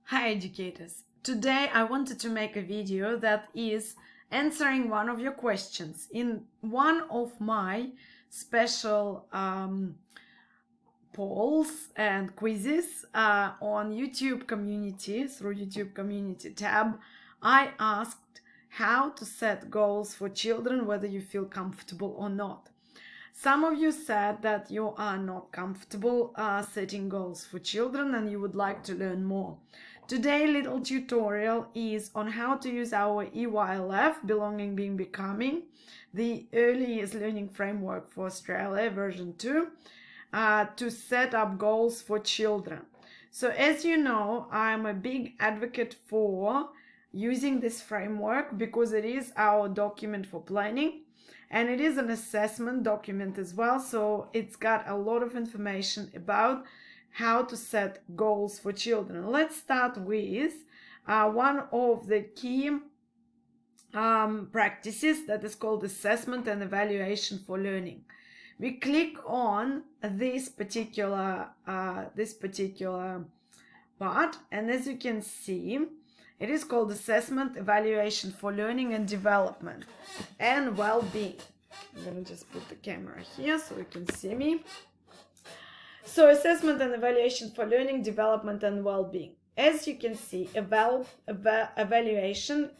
Hi educators! Today I wanted to make a video that is answering one of your questions in one of my special polls and quizzes on YouTube community. Through YouTube community tab, I asked how to set goals for children, whether you feel comfortable or not. Some of you said that you are not comfortable setting goals for children and you would like to learn more. Today's little tutorial is on how to use our EYLF, Belonging, Being, Becoming, the Early Years Learning Framework for Australia version 2, to set up goals for children. So as you know, I'm a big advocate for using this framework because it is our document for planning. And it is an assessment document as well, so it's got a lot of information about how to set goals for children. Let's start with one of the key practices that is called assessment and evaluation for learning. We click on this particular part, and as you can see, it is called Assessment, Evaluation for Learning and Development and Well-Being. I'm going to just put the camera here so you can see me. So Assessment and Evaluation for Learning, Development and Well-Being. As you can see, evaluation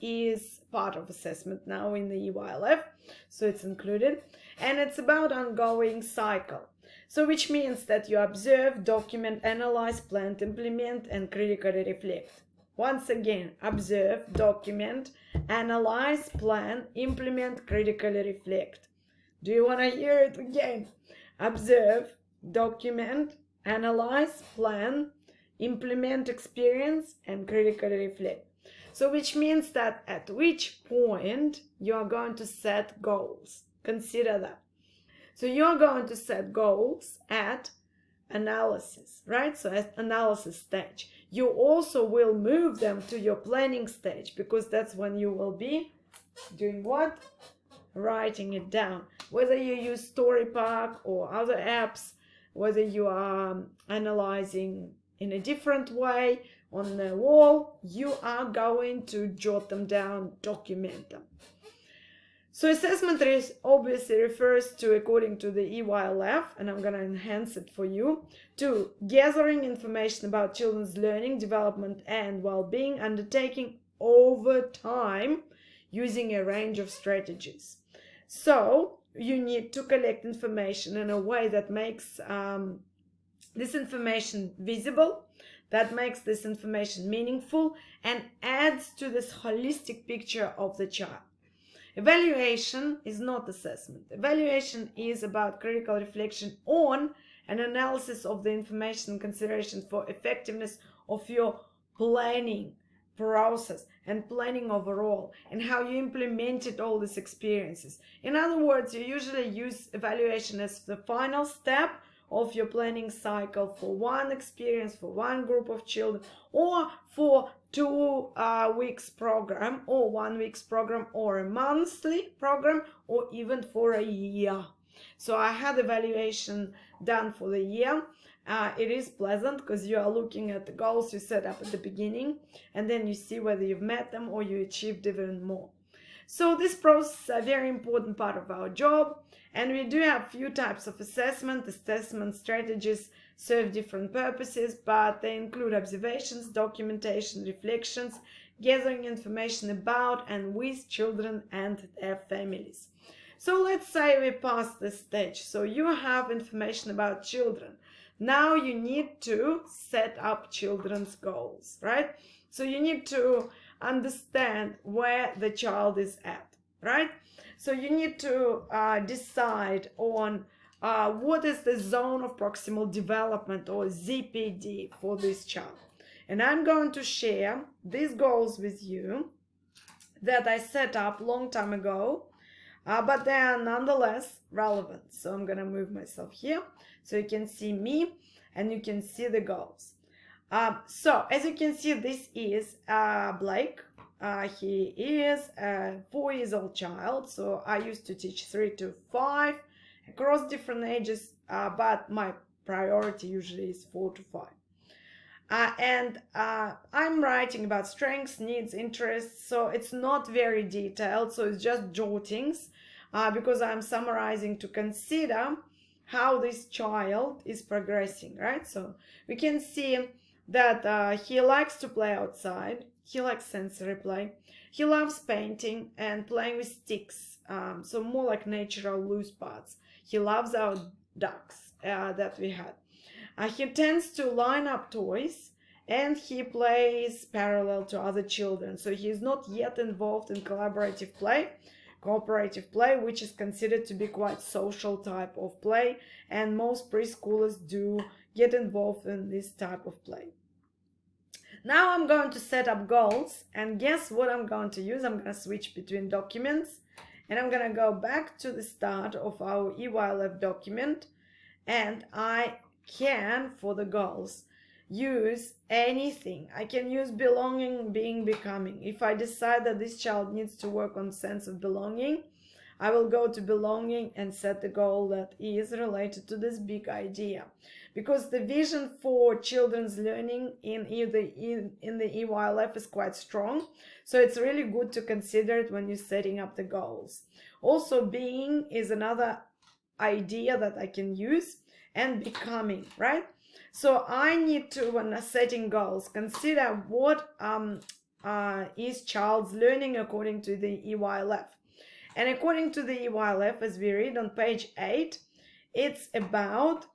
is part of assessment now in the EYLF, so it's included. And it's about ongoing cycle. So which means that you observe, document, analyze, plan, implement, and critically reflect. Once again, observe, document, analyze, plan, implement, critically reflect. Do you want to hear it again? Observe, document, analyze, plan, implement, experience, and critically reflect. So which means that at which point you are going to set goals. Consider that. So you're going to set goals at analysis, right? So at analysis stage. You also will move them to your planning stage because that's when you will be doing what? Writing it down. Whether you use Storykate or other apps, whether you are analyzing in a different way on the wall, you are going to jot them down, document them. So assessment obviously refers to, according to the EYLF, and I'm going to enhance it for you, to gathering information about children's learning, development, and well-being, undertaking over time using a range of strategies. So you need to collect information in a way that makes this information visible, that makes this information meaningful, and adds to this holistic picture of the child. Evaluation is not assessment. Evaluation is about critical reflection on an analysis of the information and consideration for effectiveness of your planning process and planning overall and how you implemented all these experiences. In other words, you usually use evaluation as the final step of your planning cycle for one experience, for one group of children, or for 2 weeks program, or 1 week's program, or a monthly program, or even for a year. So I had evaluation done for the year. It is pleasant because you are looking at the goals you set up at the beginning, and then you see whether you've met them or you achieved even more. So this process is a very important part of our job, and we do have few types of assessment. Assessment strategies serve different purposes, but they include observations, documentation, reflections, gathering information about and with children and their families. So let's say we pass this stage. So you have information about children. Now you need to set up children's goals, right? So you need to understand where the child is at, right? So you need to decide on what is the zone of proximal development, or ZPD, for this child. And I'm going to share these goals with you that I set up long time ago, but they are nonetheless relevant. So I'm going to move myself here so you can see me and you can see the goals. So as you can see, this is Blake. He is a 4-year-old child. So I used to teach 3 to 5 across different ages, but my priority usually is 4 to 5. I'm writing about strengths, needs, interests, so it's not very detailed, so it's just jottings, because I'm summarizing to consider how this child is progressing, right? So we can see that he likes to play outside, he likes sensory play, he loves painting and playing with sticks, so more like natural loose parts. He loves our ducks that we had. He tends to line up toys and he plays parallel to other children. So he is not yet involved in cooperative play, which is considered to be quite social type of play. And most preschoolers do get involved in this type of play. Now I'm going to set up goals, and guess what I'm going to use? I'm going to switch between documents, and I'm going to go back to the start of our EYLF document, and I can, for the goals, use anything. I can use belonging, being, becoming. If I decide that this child needs to work on sense of belonging, I will go to belonging and set the goal that is related to this big idea. Because the vision for children's learning in the EYLF is quite strong, so it's really good to consider it when you're setting up the goals. Also, being is another idea that I can use, and becoming, right? So I need to, when setting goals, consider what is child's learning according to the EYLF. And according to the EYLF, as we read on page 8, it's about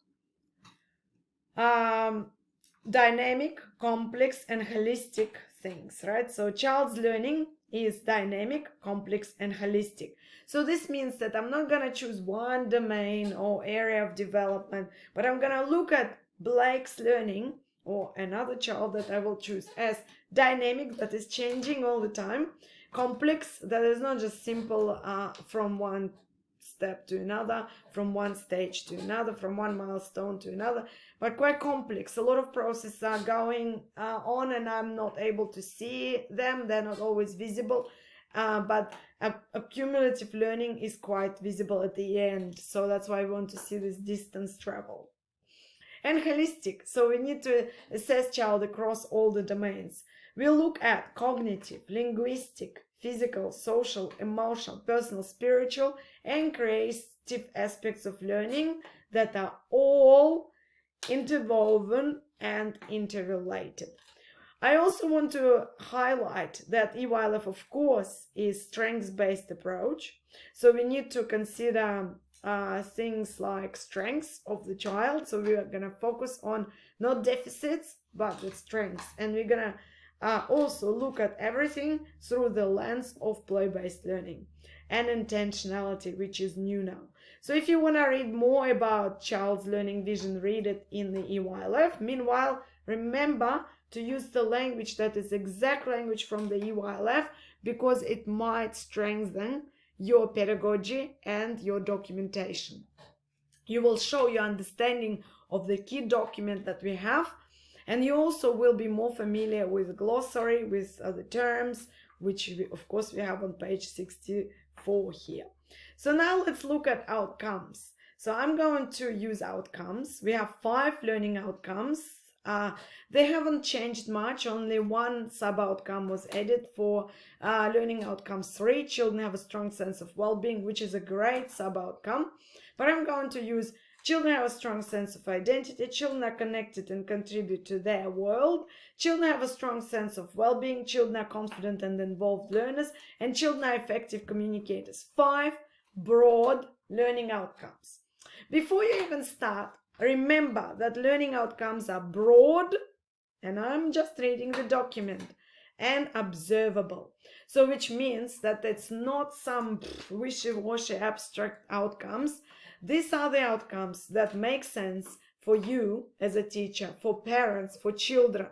dynamic, complex, and holistic things, right? So child's learning is dynamic, complex, and holistic. So this means that I'm not going to choose one domain or area of development, but I'm going to look at Blake's learning, or another child that I will choose, as dynamic, that is changing all the time, complex, that is not just simple from one step to another, from one stage to another, from one milestone to another, but quite complex. A lot of processes are going on and I'm not able to see them. They're not always visible, but accumulative learning is quite visible at the end. So that's why I want to see this distance travel. And holistic, so we need to assess child across all the domains. We'll look at cognitive, linguistic, physical, social, emotional, personal, spiritual, and creative aspects of learning that are all interwoven and interrelated. I also want to highlight that EYLF, of course, is strengths-based approach. So we need to consider things like strengths of the child. So we are going to focus on not deficits, but the strengths. And we're going to also look at everything through the lens of play-based learning and intentionality, which is new now. So if you want to read more about child's learning vision, read it in the EYLF. Meanwhile, remember to use the language that is exact language from the EYLF, because it might strengthen your pedagogy and your documentation. You will show your understanding of the key document that we have, and you also will be more familiar with glossary, with the terms, which of course we have on page 64 here. So now let's look at outcomes. So I'm going to use outcomes. We have 5 learning outcomes. They haven't changed much, only one sub-outcome was added for learning outcomes 3. Children have a strong sense of well-being, which is a great sub-outcome. But I'm going to use children have a strong sense of identity, children are connected and contribute to their world, children have a strong sense of well-being, children are confident and involved learners, and children are effective communicators. 5 broad learning outcomes. Before you even start, remember that learning outcomes are broad, and I'm just reading the document, and observable. So which means that it's not some wishy-washy abstract outcomes. These are the outcomes that make sense for you as a teacher, for parents, for children.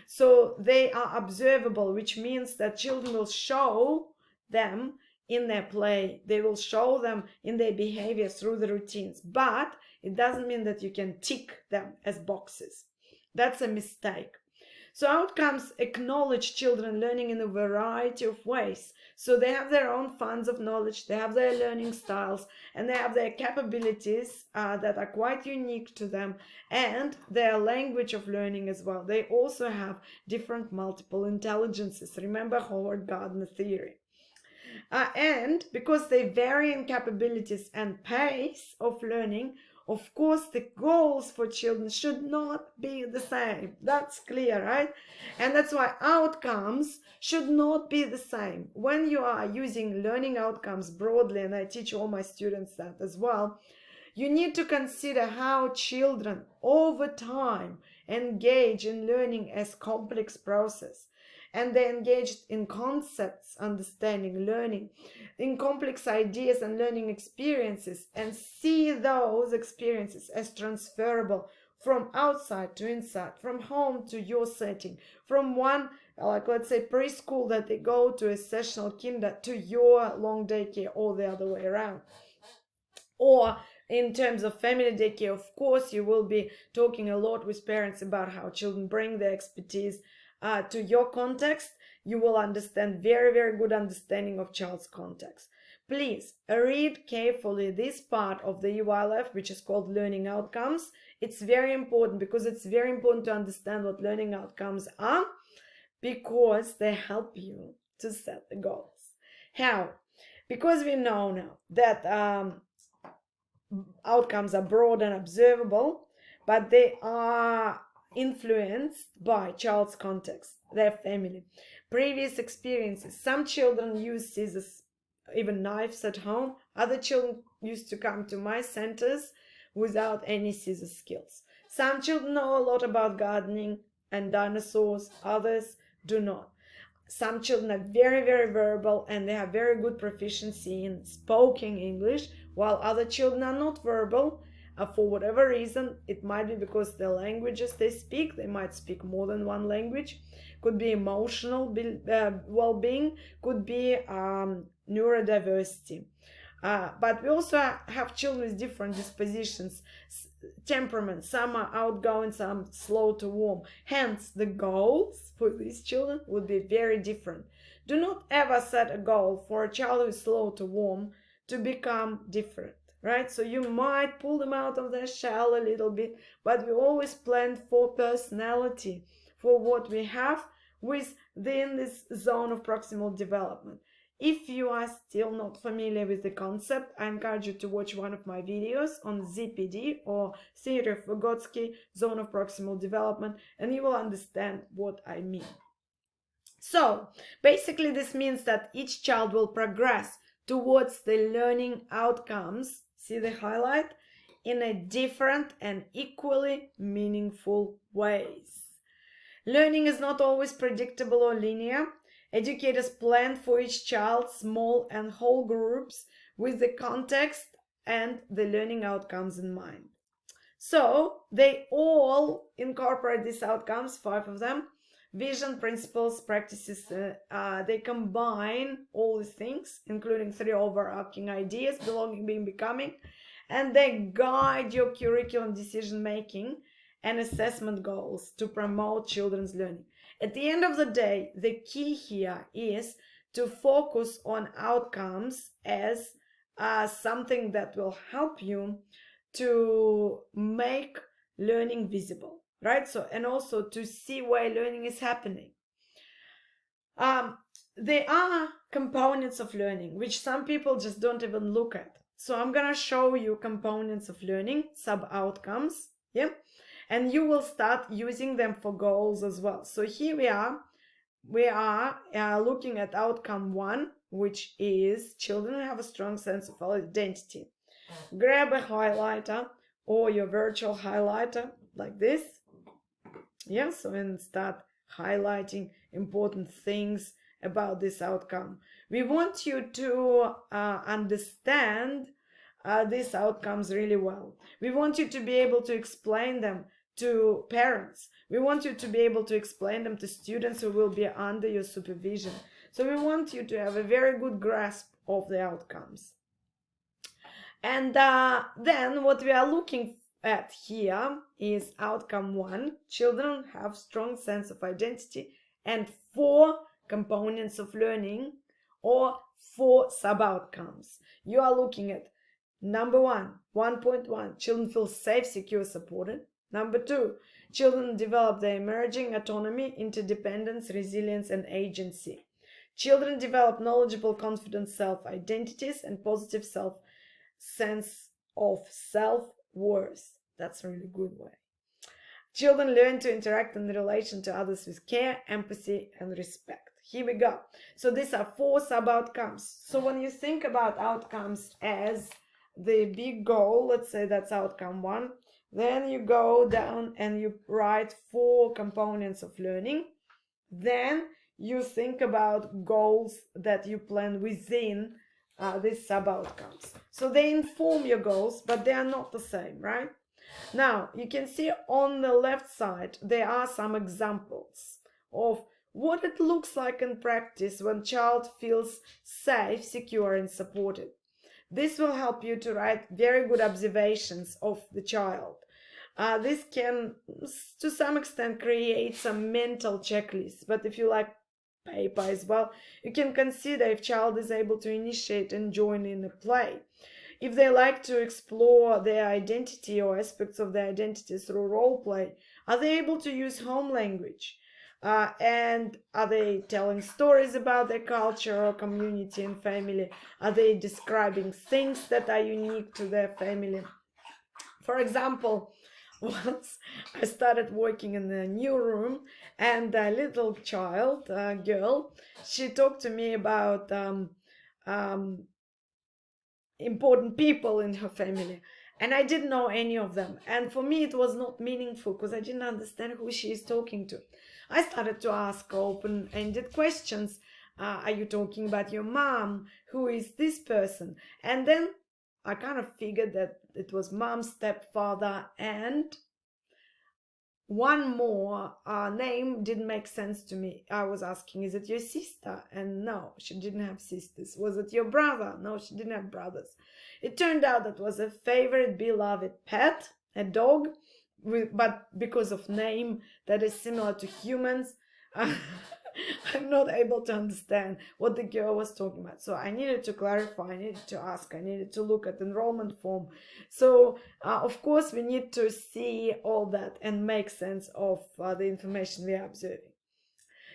So they are observable, which means that children will show them in their play. They will show them in their behavior through the routines. But it doesn't mean that you can tick them as boxes. That's a mistake. So outcomes acknowledge children learning in a variety of ways. So they have their own funds of knowledge, they have their learning styles, and they have their capabilities that are quite unique to them, and their language of learning as well. They also have different multiple intelligences. Remember Howard Gardner theory. And because they vary in capabilities and pace of learning, of course, the goals for children should not be the same. That's clear, right? And that's why outcomes should not be the same. When you are using learning outcomes broadly, and I teach all my students that as well, you need to consider how children over time engage in learning as complex process. And they engaged in concepts, understanding, learning, in complex ideas and learning experiences, and see those experiences as transferable from outside to inside, from home to your setting, from one, like let's say preschool that they go to a sessional kinder to your long daycare, or the other way around. Or in terms of family daycare, of course, you will be talking a lot with parents about how children bring their expertise to your context. You will understand very, very good understanding of child's context. Please read carefully this part of the EYLF, which is called learning outcomes. It's very important because it's very important to understand what learning outcomes are, because they help you to set the goals. How? Because we know now that outcomes are broad and observable, but they are influenced by child's context, their family, previous experiences. Some children use scissors, even knives at home. Other children used to come to my centers without any scissor skills. Some children know a lot about gardening and dinosaurs, others do not. Some children are very, very verbal and they have very good proficiency in spoken English, while other children are not verbal. For whatever reason, it might be because the languages they speak, they might speak more than one language, could be emotional well-being, could be neurodiversity. But we also have children with different dispositions, temperaments. Some are outgoing, some slow to warm. Hence, the goals for these children would be very different. Do not ever set a goal for a child who is slow to warm to become different, right? So you might pull them out of their shell a little bit, but we always plan for personality, for what we have within this zone of proximal development. If you are still not familiar with the concept, I encourage you to watch one of my videos on ZPD, or Theory of Vygotsky, Zone of Proximal Development, and you will understand what I mean. So basically this means that each child will progress towards the learning outcomes, see the highlight, in a different and equally meaningful ways. Learning is not always predictable or linear. Educators plan for each child small and whole groups with the context and the learning outcomes in mind. So they all incorporate these outcomes, 5 of them, vision, principles, practices. They combine all these things, including 3 overarching ideas, belonging, being, becoming, and they guide your curriculum decision making and assessment goals to promote children's learning. At the end of the day, the key here is to focus on outcomes as something that will help you to make learning visible, right? So, and also to see where learning is happening. There are components of learning which some people just don't even look at. So I'm gonna show you components of learning, sub-outcomes, yeah? And you will start using them for goals as well. So here we are looking at outcome 1, which is children have a strong sense of identity. Grab a highlighter or your virtual highlighter like this. Yeah, so and start highlighting important things about this outcome. We want you to understand these outcomes really well. We want you to be able to explain them to parents. We want you to be able to explain them to students who will be under your supervision. So we want you to have a very good grasp of the outcomes. And then what we are looking at here is outcome 1. Children have strong sense of identity and 4 components of learning, or 4 sub-outcomes. You are looking at number 1, 1.1, children feel safe, secure, supported. Number 2, children develop their emerging autonomy, interdependence, resilience, and agency. Children develop knowledgeable, confident self-identities and positive sense of self-worth. That's a really good way. Children learn to interact in relation to others with care, empathy, and respect. Here we go. So these are 4 sub-outcomes. So when you think about outcomes as the big goal, let's say that's outcome 1, then you go down and you write 4 components of learning. Then you think about goals that you plan within these sub-outcomes. So they inform your goals, but they are not the same, right? Now, you can see on the left side, there are some examples of what it looks like in practice when child feels safe, secure, and supported. This will help you to write very good observations of the child. This can, to some extent, create some mental checklists, but if you like paper as well, you can consider if child is able to initiate and join in a play. If they like to explore their identity or aspects of their identity through role play, are they able to use home language? And are they telling stories about their culture or community and family? Are they describing things that are unique to their family? For example, once I started working in a new room, and a little child, girl, she talked to me about important people in her family, and I didn't know any of them, and for me it was not meaningful because I didn't understand who she is talking to. I started to ask open-ended questions. Are you talking about your mom? Who is this person? And then I kind of figured that it was mom, stepfather, and one more name didn't make sense to me. I was asking, is it your sister? And no, she didn't have sisters. Was it your brother? No, she didn't have brothers. It turned out that was a favorite beloved pet, a dog, but because of name that is similar to humans, I'm not able to understand what the girl was talking about. So I needed to clarify, I needed to ask, I needed to look at enrollment form. So of course we need to see all that and make sense of the information we are observing.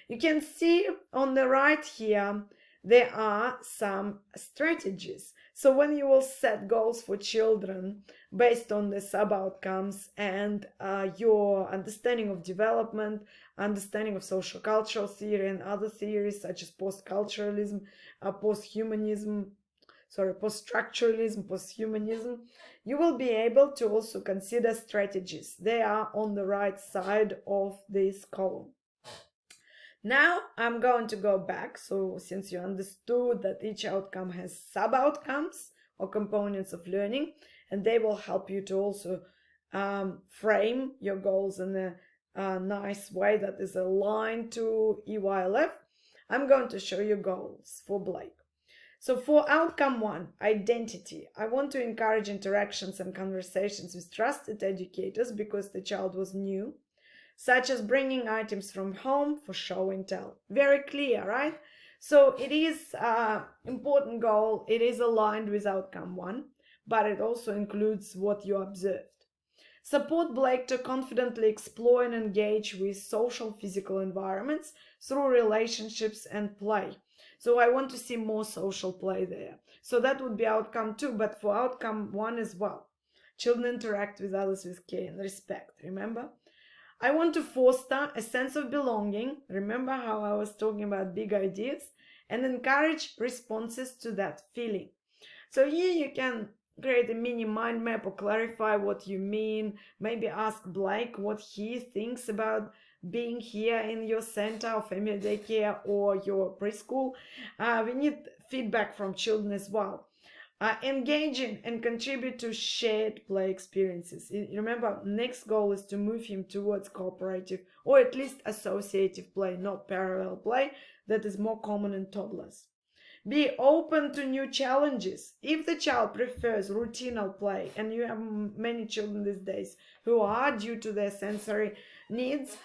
You can see on the right here, there are some strategies. So when you will set goals for children based on the sub-outcomes and your understanding of development, understanding of social cultural theory and other theories such as post-culturalism, post-structuralism, post-humanism, you will be able to also consider strategies. They are on the right side of this column. Now I'm going to go back. So since you understood that each outcome has sub-outcomes or components of learning, and they will help you to also frame your goals in a nice way that is aligned to EYLF, I'm going to show you goals for Blake. So for outcome 1, identity, I want to encourage interactions and conversations with trusted educators because the child was new, such as bringing items from home for show and tell. Very clear, right? So it is an important goal. It is aligned with outcome 1, but it also includes what you observed. Support Blake to confidently explore and engage with social physical environments through relationships and play. So I want to see more social play there. So that would be outcome 2, but for outcome 1 as well. Children interact with others with care and respect, remember? I want to foster a sense of belonging. Remember how I was talking about big ideas? And encourage responses to that feeling. So here you can create a mini mind map or clarify what you mean. Maybe ask Blake what he thinks about being here in your center or family daycare or your preschool. We need feedback from children as well. Engaging and contribute to shared play experiences. Remember, next goal is to move him towards cooperative or at least associative play, not parallel play that is more common in toddlers. Be open to new challenges. If the child prefers routinal play, and you have many children these days who are, due to their sensory needs,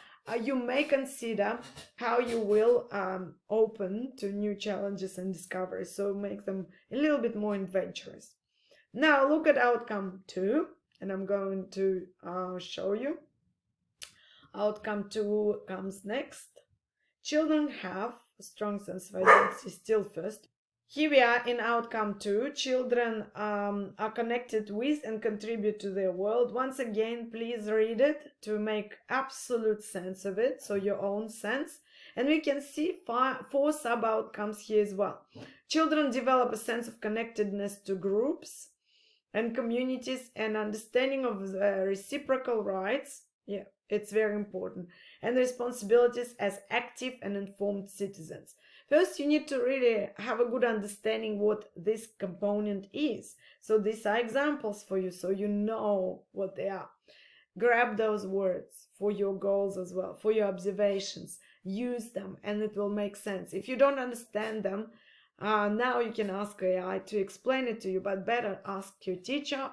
you may consider how you will open to new challenges and discoveries, so make them a little bit more adventurous. Now look at outcome 2, and I'm going to show you. Outcome 2 comes next. Children have a strong sense of identity still first. Here we are in outcome 2. Children are connected with and contribute to their world. Once again, please read it to make absolute sense of it, so your own sense. And we can see 4 sub-outcomes here as well. Children develop a sense of connectedness to groups and communities and understanding of the reciprocal rights. Yeah, it's very important. And responsibilities as active and informed citizens. First, you need to really have a good understanding what this component is. So these are examples for you, so you know what they are. Grab those words for your goals as well, for your observations. Use them, and it will make sense. If you don't understand them, now you can ask AI to explain it to you, but better ask your teacher.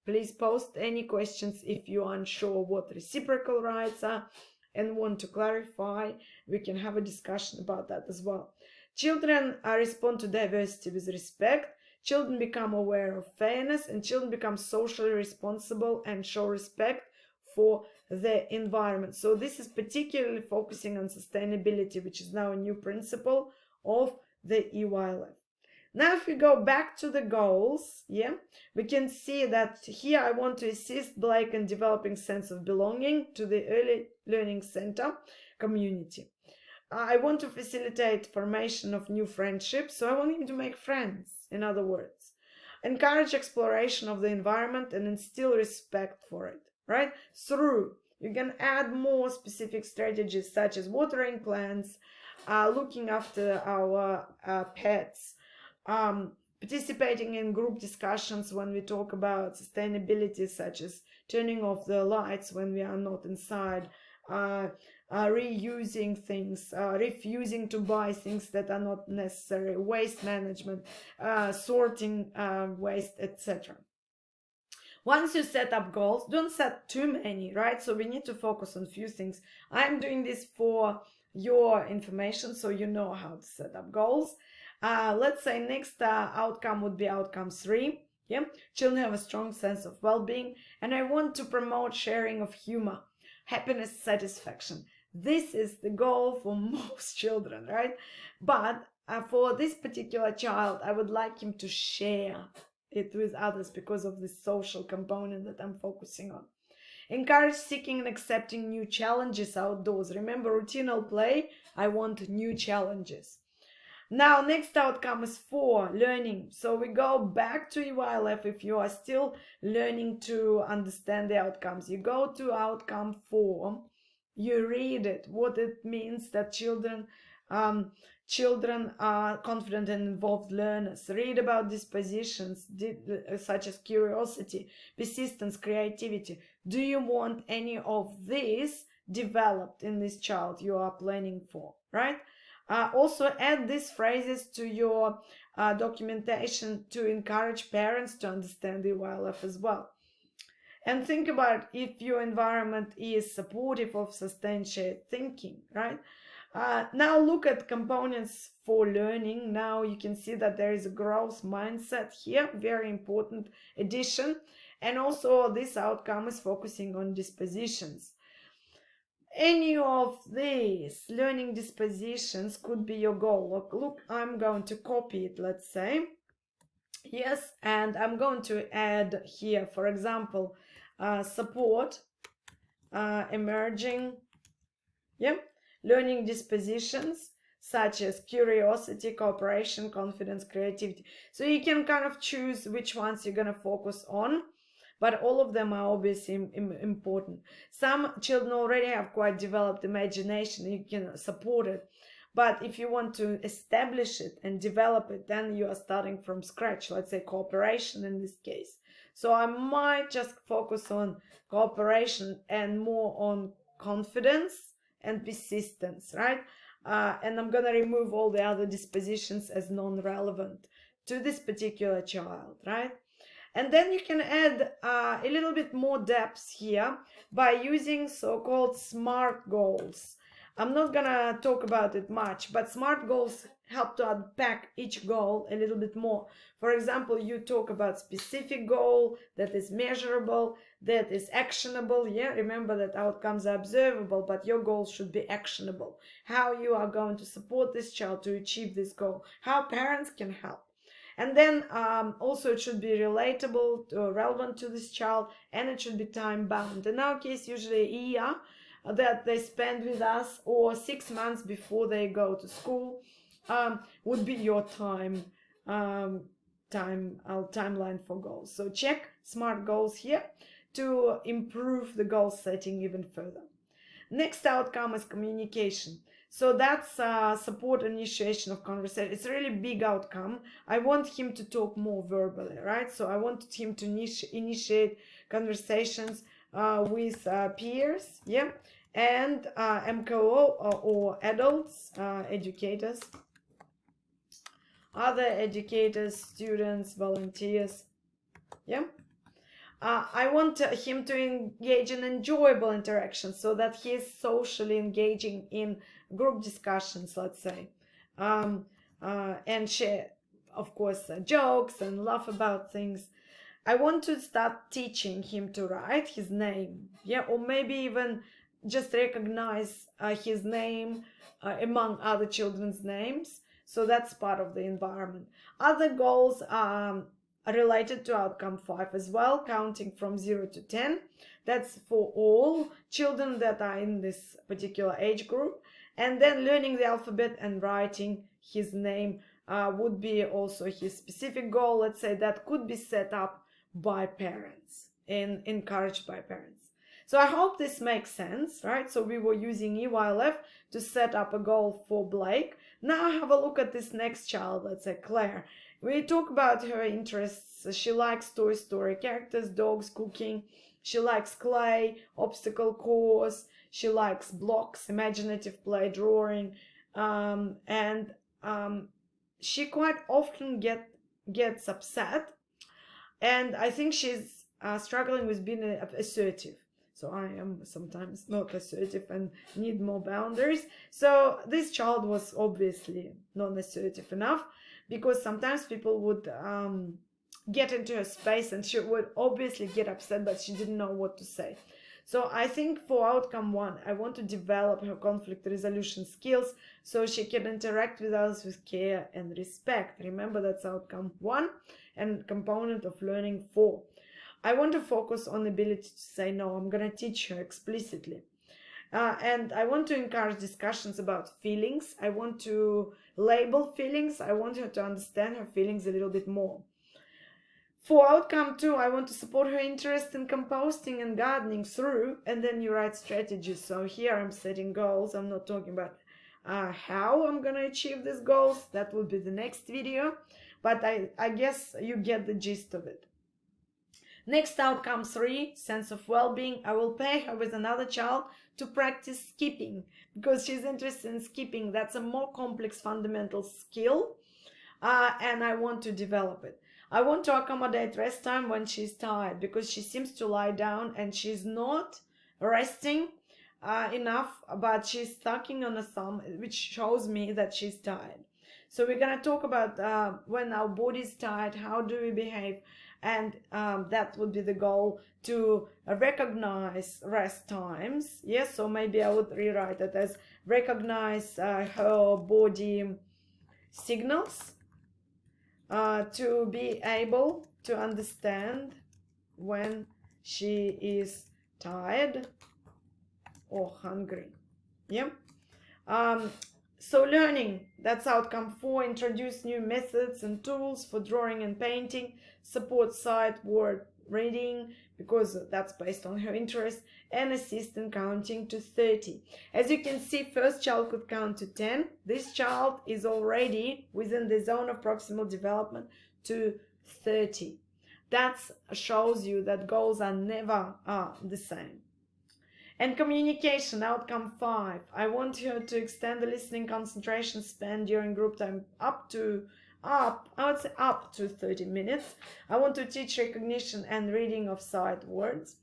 Please post any questions if you are unsure what reciprocal rights are and want to clarify. We can have a discussion about that as well. Children respond to diversity with respect. Children become aware of fairness, and children become socially responsible and show respect for the environment. So this is particularly focusing on sustainability, which is now a new principle of the EYLF. Now, if we go back to the goals, we can see that here I want to assist Blake in developing sense of belonging to the early learning center community. I want to facilitate formation of new friendships, so I want him to make friends, in other words. Encourage exploration of the environment and instill respect for it, right? You can add more specific strategies such as watering plants, looking after our pets, participating in group discussions when we talk about sustainability, such as turning off the lights when we are not inside, reusing things, refusing to buy things that are not necessary, waste management, sorting waste, etc. Once you set up goals, don't set too many, right? So we need to focus on a few things. I'm doing this for your information, so you know how to set up goals. Let's say next outcome would be outcome 3. Children have a strong sense of well-being, and I want to promote sharing of humor, happiness, satisfaction. This is the goal for most children, right? But for this particular child, I would like him to share it with others because of the social component that I'm focusing on. Encourage seeking and accepting new challenges outdoors. Remember, routinal play, I want new challenges. Now, next outcome is 4, learning. So we go back to EYLF if you are still learning to understand the outcomes. You go to outcome 4, you read it, what it means that children are confident and involved learners. Read about dispositions such as curiosity, persistence, creativity. Do you want any of these developed in this child you are planning for, right? Also add these phrases to your documentation to encourage parents to understand the EYLF as well. And think about if your environment is supportive of sustained shared thinking, right? Now look at components for learning. Now you can see that there is a growth mindset here, very important addition. And also this outcome is focusing on dispositions. Any of these learning dispositions could be your goal. Look, I'm going to copy it, let's say. Yes, and I'm going to add here, for example, support emerging learning dispositions such as curiosity, cooperation, confidence, creativity. So you can kind of choose which ones you're going to focus on, but all of them are obviously important. Some children already have quite developed imagination, you can support it. But if you want to establish it and develop it, then you are starting from scratch, let's say cooperation in this case. So I might just focus on cooperation and more on confidence and persistence, right? and I'm gonna remove all the other dispositions as non-relevant to this particular child, right? And then you can add a little bit more depth here by using so-called SMART goals. I'm not gonna talk about it much, but SMART goals help to unpack each goal a little bit more. For example, you talk about specific goal that is measurable, that is actionable. Yeah, remember that outcomes are observable, but your goals should be actionable. How you are going to support this child to achieve this goal, how parents can help. And then also it should be relatable, relevant to this child, and it should be time bound. In our case, usually a year that they spend with us, or 6 months before they go to school, would be your timeline for goals. So check SMART goals here to improve the goal setting even further. Next outcome is communication. So that's support initiation of conversation. It's a really big outcome. I want him to talk more verbally, right? So I want him to initiate conversations with peers, yeah, and MKO or adults, educators, other educators, students, volunteers, yeah. I want him to engage in enjoyable interactions so that he is socially engaging in group discussions, let's say, and share, of course, jokes and laugh about things. I want to start teaching him to write his name, yeah, or maybe even just recognize his name among other children's names. So that's part of the environment. Other goals are related to outcome 5 as well, counting from 0 to 10. That's for all children that are in this particular age group. And then learning the alphabet and writing his name would be also his specific goal. Let's say that could be set up by parents and encouraged by parents. So I hope this makes sense, right? So we were using EYLF to set up a goal for Blake. Now have a look at this next child, let's say Claire. We talk about her interests. She likes Toy Story characters, dogs, cooking. She likes clay, obstacle course. She likes blocks, imaginative play, drawing. She quite often gets upset. And I think she's struggling with being assertive. So I am sometimes not assertive and need more boundaries. So this child was obviously not assertive enough, because sometimes people would get into her space and she would obviously get upset, but she didn't know what to say. So I think for outcome 1, I want to develop her conflict resolution skills so she can interact with others with care and respect. Remember, that's outcome 1 and component of learning 4. I want to focus on the ability to say no. I'm going to teach her explicitly. And I want to encourage discussions about feelings. I want to label feelings. I want her to understand her feelings a little bit more. For outcome 2, I want to support her interest in composting and gardening through, and then you write strategies. So here I'm setting goals. I'm not talking about how I'm going to achieve these goals. That will be the next video. But I guess you get the gist of it. Next outcome 3, sense of well-being. I will pair her with another child to practice skipping because she's interested in skipping. That's a more complex fundamental skill, and I want to develop it. I want to accommodate rest time when she's tired because she seems to lie down and she's not resting enough, but she's sucking on a thumb, which shows me that she's tired. So we're going to talk about when our body's tired, how do we behave? And that would be the goal, to recognize rest times. Yes, so maybe I would rewrite it as recognize her body signals to be able to understand when she is tired or hungry. Yeah. So learning, that's outcome 4. Introduce new methods and tools for drawing and painting. Support sight word reading because that's based on her interest, and assist in counting to 30. As you can see, first child could count to 10. This child is already within the zone of proximal development to 30. That shows you that goals are never the same. And communication, outcome 5. I want you to extend the listening concentration span during group time I would say up to 30 minutes. I want to teach recognition and reading of sight words.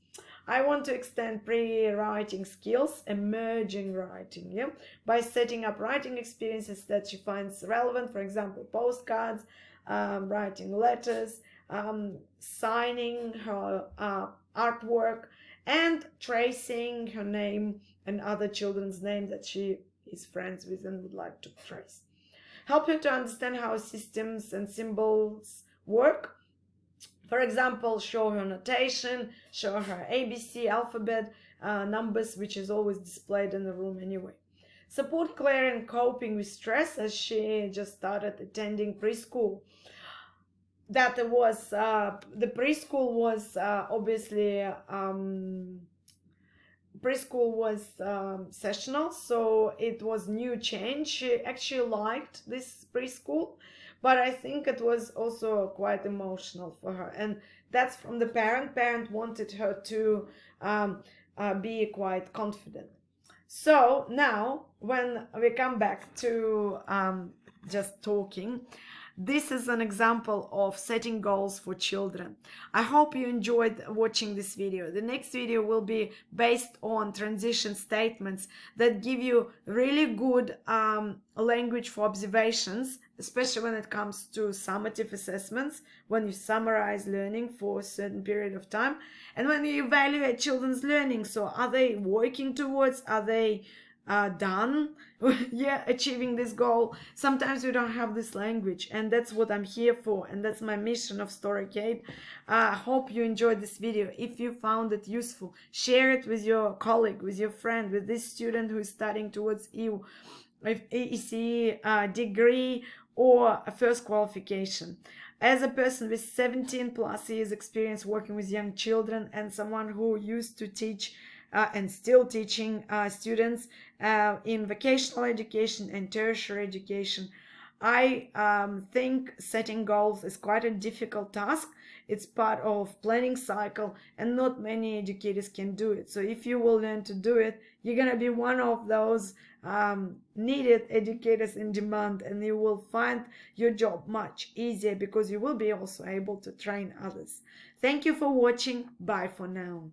I want to extend pre-writing skills, emerging writing, yeah, by setting up writing experiences that she finds relevant. For example, postcards, writing letters, signing her artwork, and tracing her name and other children's names that she is friends with and would like to trace. Help her to understand how systems and symbols work. For example, show her notation, show her ABC alphabet, numbers, which is always displayed in the room anyway. Support Claire in coping with stress as she just started attending preschool. That was the preschool was obviously preschool was sessional, so it was new change. She actually liked this preschool, but I think it was also quite emotional for her, and that's from the parent wanted her to be quite confident. So now when we come back to just talking, this is an example of setting goals for children. I hope you enjoyed watching this video. The next video will be based on transition statements that give you really good language for observations, especially when it comes to summative assessments, when you summarize learning for a certain period of time, and when you evaluate children's learning. So are they working towards, are they done yeah, achieving this goal? Sometimes we don't have this language, and that's what I'm here for, and that's my mission of Storykate. I hope you enjoyed this video. If you found it useful, share it with your colleague, with your friend, with this student who is studying towards EC degree or a first qualification. As a person with 17 plus years experience working with young children, and someone who used to teach and still teaching students in vocational education and tertiary education, I think setting goals is quite a difficult task. It's part of planning cycle, and not many educators can do it. So if you will learn to do it, you're gonna be one of those needed educators in demand, and you will find your job much easier because you will be also able to train others. Thank you for watching. Bye for now.